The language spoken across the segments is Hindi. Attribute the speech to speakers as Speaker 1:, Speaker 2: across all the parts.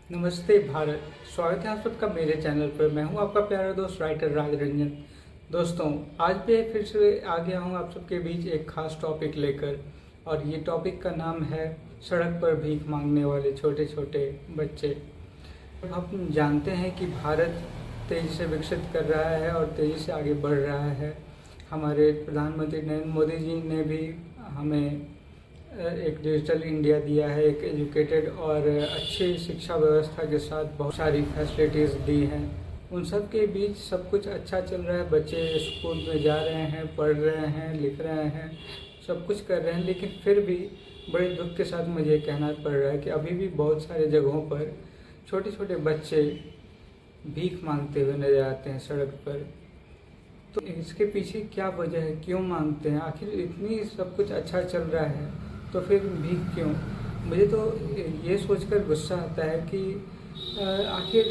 Speaker 1: नमस्ते भारत। स्वागत है आप सबका मेरे चैनल पर। मैं हूं आपका प्यारा दोस्त राइटर राज रंजन। दोस्तों, आज भी फिर से आ गया हूं आप सबके बीच एक खास टॉपिक लेकर, और ये टॉपिक का नाम है सड़क पर भीख मांगने वाले छोटे छोटे बच्चे। हम जानते हैं कि भारत तेज़ी से विकसित कर रहा है और तेज़ी से आगे बढ़ रहा है। हमारे प्रधानमंत्री नरेंद्र मोदी जी ने भी हमें एक डिजिटल इंडिया दिया है, एक एजुकेटेड और अच्छी शिक्षा व्यवस्था के साथ बहुत सारी फैसिलिटीज़ दी हैं। उन सब के बीच सब कुछ अच्छा चल रहा है। बच्चे स्कूल में जा रहे हैं, पढ़ रहे हैं, लिख रहे हैं, सब कुछ कर रहे हैं, लेकिन फिर भी बड़े दुख के साथ मुझे कहना पड़ रहा है कि अभी भी बहुत सारे जगहों पर छोटे छोटे बच्चे भीख मांगते हुए नजर आते हैं सड़क पर। तो इसके पीछे क्या वजह है, क्यों मांगते हैं? आखिर इतनी सब कुछ अच्छा चल रहा है तो फिर भीख क्यों? मुझे तो ये सोचकर गुस्सा आता है कि आखिर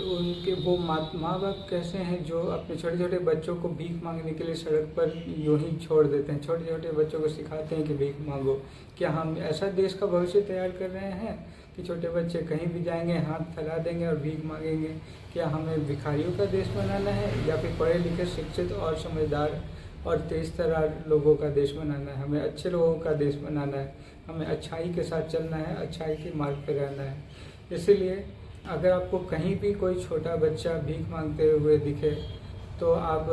Speaker 1: उनके वो माँ बाप कैसे हैं जो अपने छोटे छोटे बच्चों को भीख मांगने के लिए सड़क पर यूं ही छोड़ देते हैं। छोटे छोटे बच्चों को सिखाते हैं कि भीख मांगो। क्या हम ऐसा देश का भविष्य तैयार कर रहे हैं कि छोटे बच्चे कहीं भी जाएंगे, हाथ फैला देंगे और भीख मांगेंगे? क्या हमें भिखारियों का देश बनाना है, या फिर पढ़े लिखे, शिक्षित और समझदार और तेज तर्रार लोगों का देश बनाना है? हमें अच्छे लोगों का देश बनाना है, हमें अच्छाई के साथ चलना है, अच्छाई के मार्ग पर रहना है। इसीलिए अगर आपको कहीं भी कोई छोटा बच्चा भीख मांगते हुए दिखे तो आप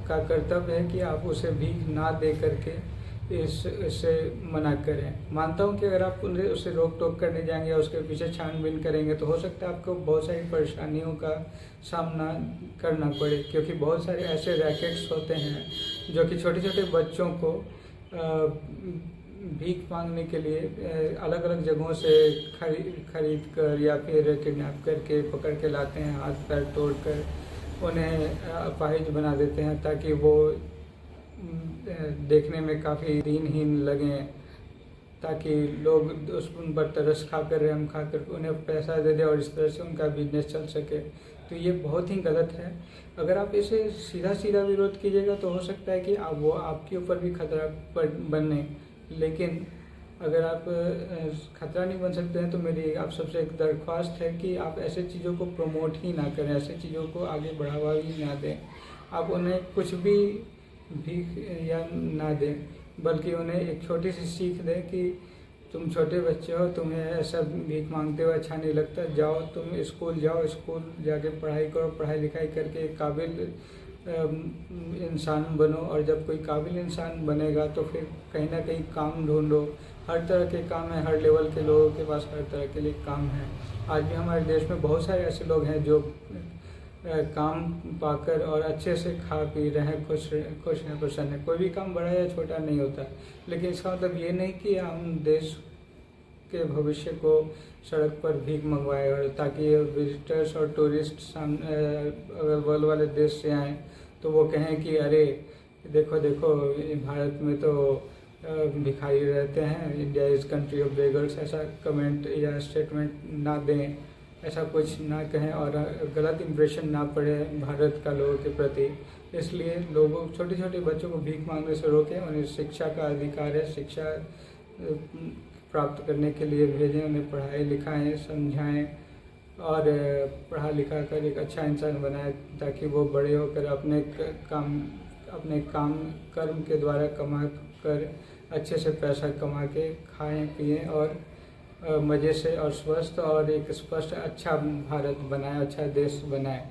Speaker 1: का कर्तव्य है कि आप उसे भीख ना दे करके इससे मना करें। मानता हूं कि अगर आप उसे रोक टोक करने जाएंगे या उसके पीछे छानबीन करेंगे तो हो सकता है आपको बहुत सारी परेशानियों का सामना करना पड़े, क्योंकि बहुत सारे ऐसे रैकेट्स होते हैं जो कि छोटे छोटे बच्चों को भीख मांगने के लिए अलग अलग जगहों से खरीद कर या फिर किडनैप करके पकड़ के लाते हैं, हाथ पैर तोड़कर उन्हें अपाहिज बना देते हैं ताकि वो देखने में काफ़ी दीनहीन लगें, ताकि लोग उन पर तरस खाकर, रहम खाकर उन्हें पैसा दे दें और इस तरह से उनका बिजनेस चल सके। तो ये बहुत ही गलत है। अगर आप इसे सीधा सीधा विरोध कीजिएगा तो हो सकता है कि वो आपके ऊपर भी खतरा बने, लेकिन अगर आप खतरा नहीं बन सकते हैं तो मेरी आप सबसे एक दरख्वास्त है कि आप ऐसे चीज़ों को प्रमोट ही ना करें, ऐसे चीज़ों को आगे बढ़ावा ही ना दें। आप उन्हें कुछ भी भीख या ना दें, बल्कि उन्हें एक छोटी सी सीख दें कि तुम छोटे बच्चे हो, तुम्हें ऐसा भीख मांगते हुए अच्छा नहीं लगता, जाओ तुम स्कूल जाओ, स्कूल जाके पढ़ाई करो, पढ़ाई लिखाई करके एक काबिल इंसान बनो। और जब कोई काबिल इंसान बनेगा तो फिर कहीं ना कहीं काम ढूंढो। हर तरह के काम है, हर लेवल के लोगों के पास हर तरह के लिए काम है। आज भी हमारे देश में बहुत सारे ऐसे लोग हैं जो काम पाकर और अच्छे से खा पी रहे हैं, खुश हैं, प्रसन्न हैं। कोई भी काम बड़ा या छोटा नहीं होता, लेकिन इसका मतलब ये नहीं कि हम देश के भविष्य को सड़क पर भीख मंगवाए, और ताकि विजिटर्स और टूरिस्ट अगर वर्ल्ड वाले देश से आएँ तो वो कहें कि अरे देखो देखो भारत में तो भिखारी रहते हैं, India is country of beggars. ऐसा कमेंट या स्टेटमेंट ना दें, ऐसा कुछ ना कहें और गलत इंप्रेशन ना पड़े भारत का लोगों के प्रति। इसलिए लोगों, छोटे छोटे बच्चों को भीख मांगने से रोकें। उन्हें शिक्षा का अधिकार है, शिक्षा प्राप्त करने के लिए भेजें, उन्हें पढ़ाएं लिखाएं, समझाएं और पढ़ा लिखा कर एक अच्छा इंसान बनाएं, ताकि वो बड़े होकर अपने काम कर्म के द्वारा कमा कर अच्छे से पैसा कमा के खाएं पिएं और मज़े से और स्वस्थ और एक स्पष्ट अच्छा भारत बनाए, अच्छा देश बनाए।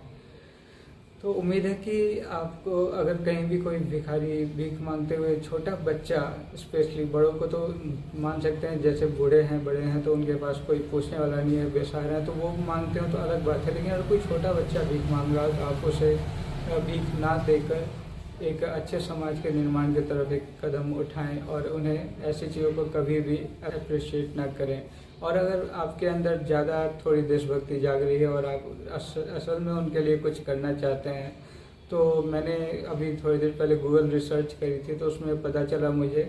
Speaker 1: तो उम्मीद है कि आपको अगर कहीं भी कोई भिखारी भीख मांगते हुए छोटा बच्चा, स्पेशली, बड़ों को तो मान सकते हैं, जैसे बड़े हैं तो उनके पास कोई पूछने वाला नहीं है, बेसहारा है, तो वो मांगते हो तो अलग बात है। लेकिन अगर कोई छोटा बच्चा भीख मांग रहा है तो आप उसे भीख ना देकर एक अच्छे समाज के निर्माण की तरफ एक कदम उठाएं और उन्हें ऐसी चीज़ों को कभी भी अप्रिशिएट ना करें। और अगर आपके अंदर ज़्यादा थोड़ी देशभक्ति जाग रही है और आप असल में उनके लिए कुछ करना चाहते हैं, तो मैंने अभी थोड़ी देर पहले गूगल रिसर्च करी थी, तो उसमें पता चला मुझे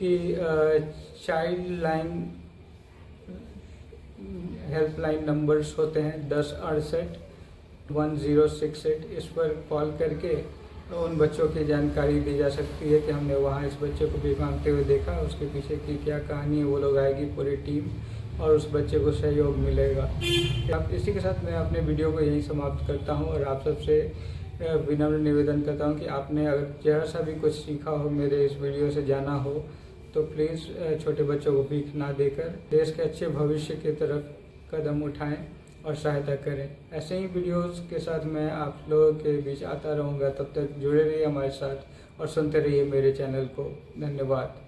Speaker 1: कि चाइल्ड लाइन हेल्पलाइन नंबर्स होते हैं 1068-1068। इस पर कॉल करके उन बच्चों की जानकारी दी जा सकती है कि हमने वहाँ इस बच्चे को भीख मांगते हुए देखा, उसके पीछे की क्या कहानी है। वो लोग आएगी पूरी टीम और उस बच्चे को सहयोग मिलेगा। अब इसी के साथ मैं अपने वीडियो को यहीं समाप्त करता हूँ और आप सबसे विनम्र निवेदन करता हूँ कि आपने अगर जरा सा भी कुछ सीखा हो, मेरे इस वीडियो से जाना हो, तो प्लीज़ छोटे बच्चों को भीख ना देकर देश के अच्छे भविष्य की तरफ कदम उठाएं और सहायता करें। ऐसे ही वीडियोस के साथ मैं आप लोगों के बीच आता रहूँगा। तब तक जुड़े रहिए हमारे साथ और सुनते रहिए मेरे चैनल को। धन्यवाद।